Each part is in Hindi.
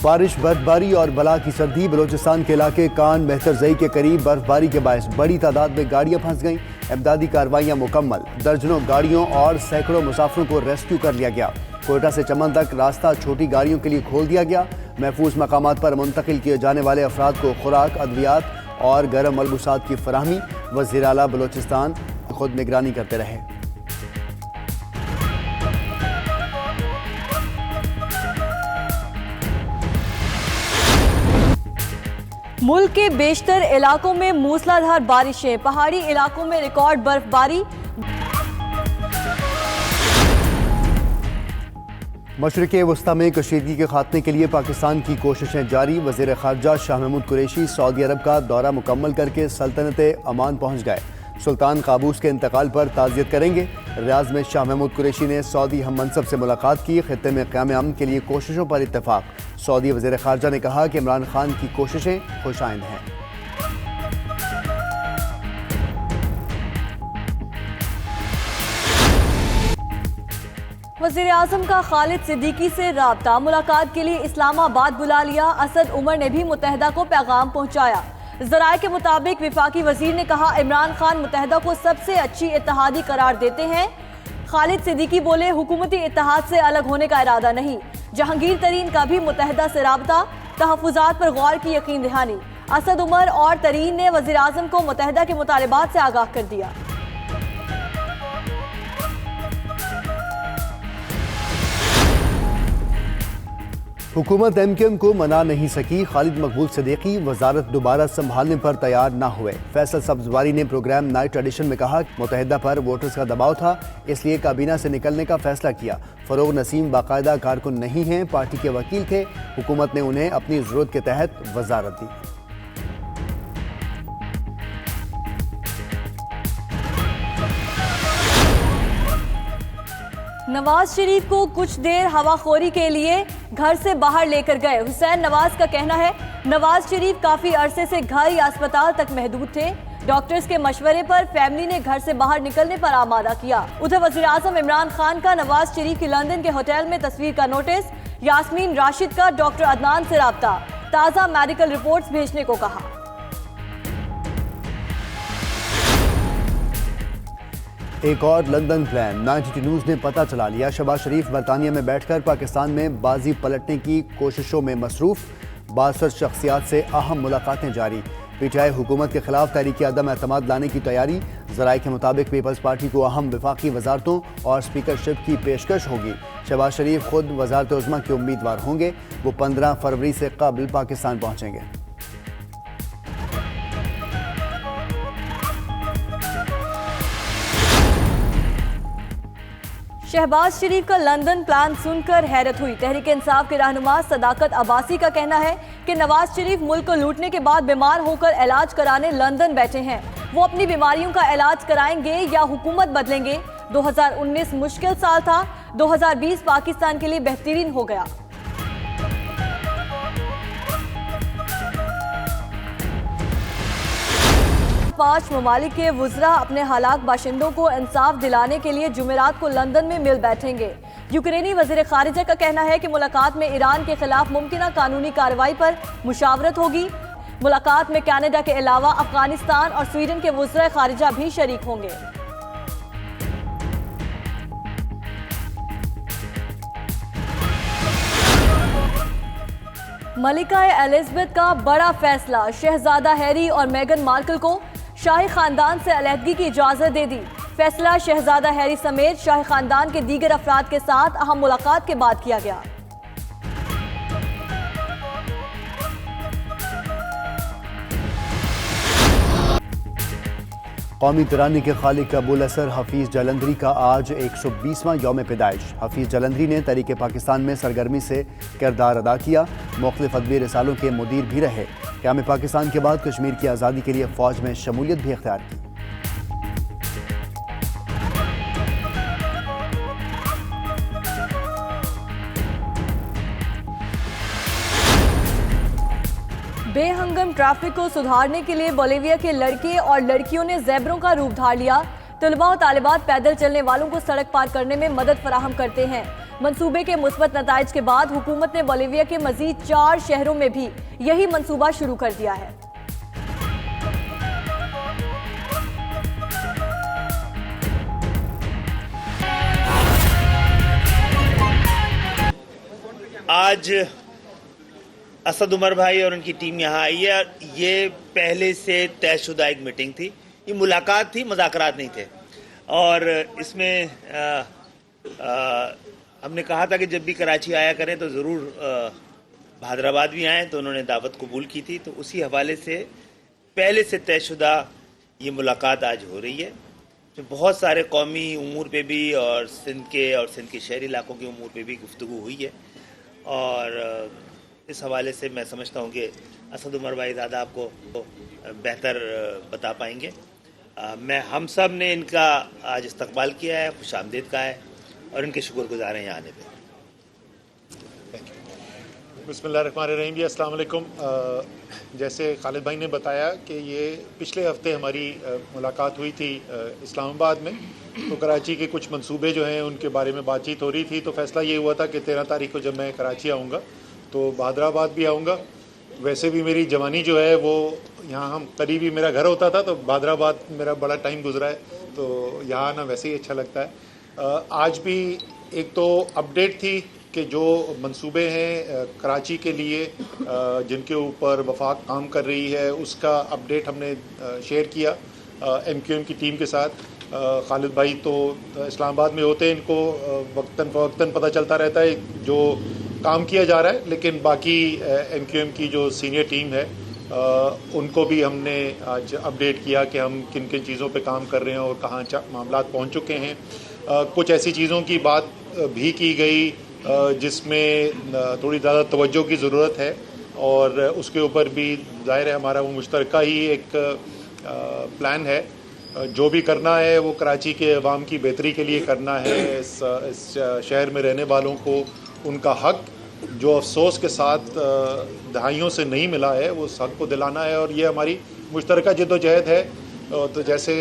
बारिश, बर्फबारी और बला की सर्दी। बलोचिस्तान के इलाके कान मेहतरजई के करीब बर्फबारी के बायस बड़ी तादाद में गाड़ियां फंस गईं। इमदादी कार्रवाइयां मुकम्मल। दर्जनों गाड़ियों और सैकड़ों मुसाफिरों को रेस्क्यू कर लिया गया। कोयटा से चमन तक रास्ता छोटी गाड़ियों के लिए खोल दिया गया। महफूज मकामात पर मुंतकिल किए जाने वाले अफराद को खुराक, अद्वियात और गर्म मलबूसात की फराहमी। वज़ीर आला बलोचिस्तान खुद निगरानी करते रहे। मुल्क के बेशतर इलाकों में मूसलाधार बारिशें, पहाड़ी इलाकों में रिकॉर्ड बर्फबारी। मशरिक़ वस्ता में कशीदगी के खात्मे के लिए पाकिस्तान की कोशिशें जारी। वज़ीर ख़ारजा शाह महमूद कुरैशी सऊदी अरब का दौरा मुकम्मल करके सल्तनत अमान पहुँच गए। सुल्तान काबूस के इंतकाल पर ताज़ियत करेंगे। रियाज में शाह महमूद कुरैशी ने सऊदी हम मनसब से मुलाकात की। खित्ते में क़याम अमन के लिए कोशिशों पर इत्तेफाक। सऊदी वज़ीर ख़ारजा ने कहा कि इमरान खान की कोशिशें खुशाइंद हैं। वज़ीर आज़म का खालिद सिद्दीकी से राब्ता, मुलाकात के लिए इस्लामाबाद बुला लिया। असद उमर ने भी मुत्तहिदा को पैगाम पहुंचाया। ज़राए के मुताबिक विफाकी वजीर ने कहा, इमरान खान मुत्तहिदा को सबसे अच्छी इत्तेहादी करार देते हैं। खालिद सिद्दीकी बोले, हुकूमती इत्तेहाद से अलग होने का इरादा नहीं। जहांगीर तरीन का भी मुत्तहिदा से राब्ता, तहफ़्फ़ुज़ात पर गौर की यकीन दहानी। असद उमर और तरीन ने वज़ीर आज़म को मुत्तहिदा के मुतालबात से आगाह कर दिया। हुकूमत MQM को मना नहीं सकी। खालिद मकबूल सिद्दीकी वजारत दोबारा संभालने पर तैयार ना हुए। फैसल सब्जवारी ने प्रोग्राम नाइट एडिशन में कहा, मुत्तहिदा पर वोटर्स का दबाव था, इसलिए काबीना से निकलने का फैसला किया। फरोग नसीम बाकायदा कारकुन नहीं हैं, पार्टी के वकील थे। हुकूमत ने उन्हें अपनी ज़रूरत के तहत वजारत दी। नवाज शरीफ को कुछ देर हवाखोरी के लिए घर से बाहर लेकर गए। हुसैन नवाज का कहना है, नवाज शरीफ काफी अरसे से घर या अस्पताल तक महदूद थे। डॉक्टर्स के मशवरे पर फैमिली ने घर से बाहर निकलने पर आमादा किया। उधर वज़ीर आज़म इमरान खान का नवाज शरीफ की लंदन के होटल में तस्वीर का नोटिस। यास्मीन राशिद का डॉक्टर अदनान से राब्ता, ताज़ा मेडिकल रिपोर्ट्स भेजने को कहा। एक और लंदन प्लान 92 न्यूज़ ने पता चला लिया। शहबाज शरीफ बरतानिया में बैठकर पाकिस्तान में बाजी पलटने की कोशिशों में मसरूफ। 62 शख्सियात से अहम मुलाकातें जारी। PTI हुकूमत के खिलाफ तहरीक अदम एतमाद लाने की तैयारी। ज़राए के मुताबिक पीपल्स पार्टी को अहम वफाकी वजारतों और स्पीकरशिप की पेशकश होगी। शहबाज शरीफ खुद वजारत उज़्मा के उम्मीदवार होंगे। वो 15 फरवरी से कबल पाकिस्तान पहुँचेंगे। शहबाज शरीफ का लंदन प्लान सुनकर हैरत हुई। तहरीक इंसाफ के रहनुमा सदाकत अब्बासी का कहना है कि नवाज शरीफ मुल्क को लूटने के बाद बीमार होकर इलाज कराने लंदन बैठे हैं। वो अपनी बीमारियों का इलाज कराएंगे या हुकूमत बदलेंगे। 2019 मुश्किल साल था, 2020 पाकिस्तान के लिए बेहतरीन हो गया। पांच ममालिक के वुज़रा अपने हलाक बाशिंदों को इंसाफ दिलाने के लिए जुमेरात को लंदन में मिल बैठेंगे। यूक्रेनी वज़ीर ख़ारिजा का कहना है कि मुलाकात में ईरान के खिलाफ मुमकिना कानूनी कार्रवाई पर मुशावरत होगी। मुलाकात में कनाडा के अलावा अफगानिस्तान और स्वीडन के वुज़रा ख़ारिजा भी शरीक होंगे। मलिका एलिज़ाबेथ का बड़ा फैसला, शहजादा हैरी और मेगन मार्कल को शाही खानदान से अलहदगी की इजाजत दे दी। फैसला शहजादा हैरी समेत शाही खानदान के दीगर अफराद के साथ अहम मुलाकात के बाद किया गया। कौमी तिरानी के खालिक अबुल असर हफीज़ जलंधरी का आज 120वां यौम पैदाइश। हफीज़ जलंधरी ने तहरीक पाकिस्तान में सरगर्मी से किरदार अदा किया। मुख्तलिफ अदबी रिसालों के मुदीर भी रहे। क़याम पाकिस्तान के बाद कश्मीर की आज़ादी के लिए फ़ौज में शमूलियत भी इख्तियार की। बेहंगम ट्रैफिक को सुधारने के लिए बोलिविया के लड़के और लड़कियों ने ज़ेबरों का रूप धार लिया। तलबा और तालिबात पैदल चलने वालों को सड़क पार करने में मदद फराहम करते हैं। मंसूबे के मुस्बत नताइज के बाद हुकूमत ने बोलीविया के मजीद 4 शहरों में भी यही मंसूबा शुरू कर दिया है। आज असद उमर भाई और उनकी टीम यहाँ आई है। ये पहले से तयशुदा एक मीटिंग थी, ये मुलाकात थी, मुज़ाकरात नहीं थे। और इसमें हमने कहा था कि जब भी कराची आया करें तो ज़रूर हैदराबाद भी आएँ, तो उन्होंने दावत कबूल की थी। तो उसी हवाले से पहले से तयशुदा ये मुलाकात आज हो रही है, जो बहुत सारे कौमी उमूर पे भी और सिंध के शहरी इलाकों के उमूर पे भी गुफ्तगू हुई है। और इस हवाले से मैं समझता हूँ कि असद उमर भाई ज़्यादा आपको बेहतर बता पाएंगे। हम सब ने इनका आज इस्तकबाल किया है, खुशामदीद कहा है और इनके शुक्रगुजार हैं यहाँ आने पे। बिस्मिल्लाहिर्रहमानिर्रहीम, अस्सलाम वालेकुम। जैसे खालिद भाई ने बताया कि ये पिछले हफ्ते हमारी मुलाकात हुई थी इस्लामाबाद में, तो कराची के कुछ मंसूबे जो हैं उनके बारे में बातचीत हो रही थी। तो फैसला ये हुआ था कि 13 तारीख को जब मैं कराची आऊँगा तो हैदराबाद भी आऊँगा। वैसे भी मेरी जवानी जो है वो यहाँ हम करीबी मेरा घर होता था, तो हैदराबाद मेरा बड़ा टाइम गुजरा है, तो यहाँ आना वैसे ही अच्छा लगता है। आज भी एक तो अपडेट थी कि जो मंसूबे हैं कराची के लिए जिनके ऊपर वफाक काम कर रही है, उसका अपडेट हमने शेयर किया MQM की टीम के साथ। खालिद भाई तो इस्लामाबाद में होते हैं, इनको वक्तन फ़वक्तन पता चलता रहता है जो काम किया जा रहा है, लेकिन बाकी MQM की जो सीनियर टीम है उनको भी हमने आज अपडेट किया कि हम किन किन चीज़ों पे काम कर रहे हैं और कहाँ मामलात पहुँच चुके हैं। कुछ ऐसी चीज़ों की बात भी की गई जिसमें थोड़ी ज़्यादा तवज्जो की ज़रूरत है, और उसके ऊपर भी ज़ाहिर है हमारा वो मुश्तरका ही एक प्लान है। जो भी करना है वो कराची के अवाम की बेहतरी के लिए करना है। इस शहर में रहने वालों को उनका हक जो अफसोस के साथ दहाइयों से नहीं मिला है, वो उस हक को दिलाना है, और ये हमारी मुश्तरका जद्दोजहद है। तो जैसे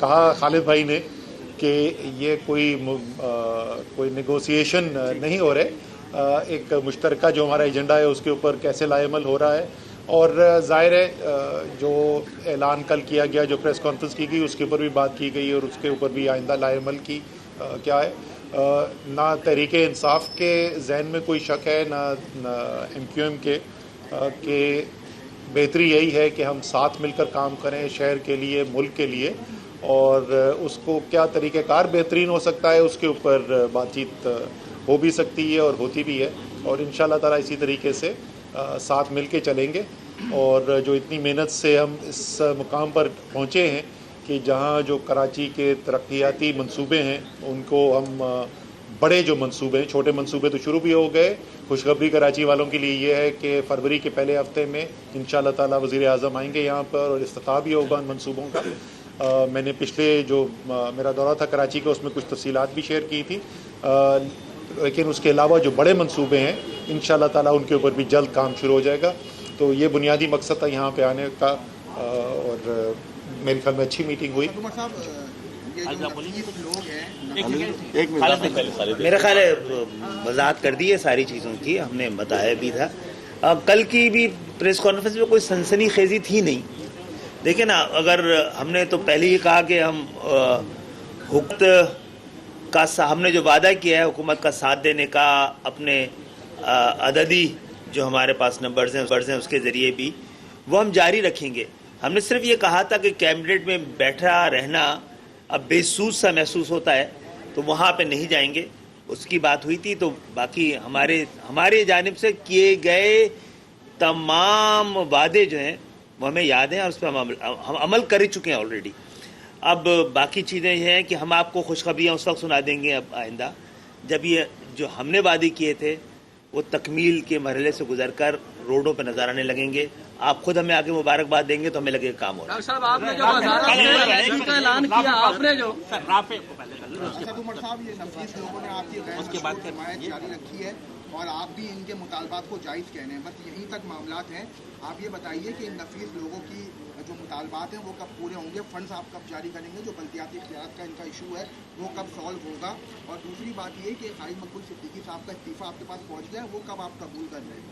कहा खालिद भाई ने कि ये कोई नेगोशिएशन नहीं हो रहे, एक मुश्तरका जो हमारा एजेंडा है उसके ऊपर कैसे लाएमल हो रहा है। और ज़ाहिर है जो ऐलान कल किया गया, जो प्रेस कॉन्फ्रेंस की गई, उसके ऊपर भी बात की गई और उसके ऊपर भी आइंदा लाएमल की क्या है। ना तहरीक इंसाफ के जहन में कोई शक है, ना MQM के बेहतरी यही है कि हम साथ मिलकर काम करें शहर के लिए, मुल्क के लिए, और उसको क्या तरीक़ेकार बेहतरीन हो सकता है उसके ऊपर बातचीत हो भी सकती है और होती भी है। और इंशाअल्लाह ताला इसी तरीके से साथ मिल के चलेंगे। और जो इतनी मेहनत से हम इस मुकाम पर पहुँचे हैं कि जहाँ जो कराची के तरक्याती मंसूबे हैं उनको हम बड़े जो मंसूबे हैं, छोटे मंसूबे तो शुरू भी हो गए। खुशखबरी कराची वालों के लिए ये है कि फरवरी के पहले हफ्ते में इंशाअल्लाह ताला वज़ीर आज़म आएंगे यहाँ पर और इफ्तिताह भी होगा उन मंसूबों का। मैंने पिछले जो मेरा दौरा था कराची का उसमें कुछ तफसीलात भी शेयर की थी, लेकिन उसके अलावा जो बड़े मंसूबे हैं इंशाअल्लाह ताला उनके ऊपर भी जल्द काम शुरू हो जाएगा। तो ये बुनियादी मकसद था यहाँ पे आने का, और मेरे ख्याल में अच्छी मीटिंग हुई। मेरा ख्याल है वजाहत कर दी है सारी चीज़ों की, हमने बताया भी था। कल की भी प्रेस कॉन्फ्रेंस में कोई सनसनी खेजी थी नहीं। देखिए ना, अगर हमने तो पहले ही कहा कि हम हुकूमत का हमने जो वादा किया है हुकूमत का साथ देने का, अपने अददी जो हमारे पास नंबर्स हैं उसके ज़रिए भी वो हम जारी रखेंगे। हमने सिर्फ ये कहा था कि कैबिनेट में बैठा रहना अब बेसूस सा महसूस होता है, तो वहाँ पे नहीं जाएंगे, उसकी बात हुई थी। तो बाकी हमारे जानिब से किए गए तमाम वादे जो हैं वो हमें याद हैं और उस पर हम अमल कर चुके हैं ऑलरेडी। अब बाकी चीज़ें ये हैं कि हम आपको खुशखबरियाँ उस वक्त सुना देंगे अब आइंदा, जब ये जो हमने वादे किए थे वो तकमील के मरहले से गुजरकर रोडों पर नजर आने लगेंगे। आप खुद हमें आगे मुबारकबाद देंगे तो हमें लगेगा काम हो रहा है। साहब आपने जो ऐलान किया, आपने जो असद उमर साहब, ये 29 लोगों ने आपकी हिमायत जारी रखी है और आप भी इनके मुतालबात को जायज़ कहने हैं, बस यहीं तक मामलात हैं। आप ये बताइए कि इन 29 लोगों की जो मुतालबात हैं वो कब पूरे होंगे, फंड्स आप कब जारी करेंगे, जो बल्दियाती इख्तियारात का इनका इशू है वो कब सॉल्व होगा, और दूसरी बात ये कि काजी मकबूल सिद्दीकी साहब का इस्तीफ़ा आपके पास पहुँच गया, वो कब आप कबूल कर रहे हैं?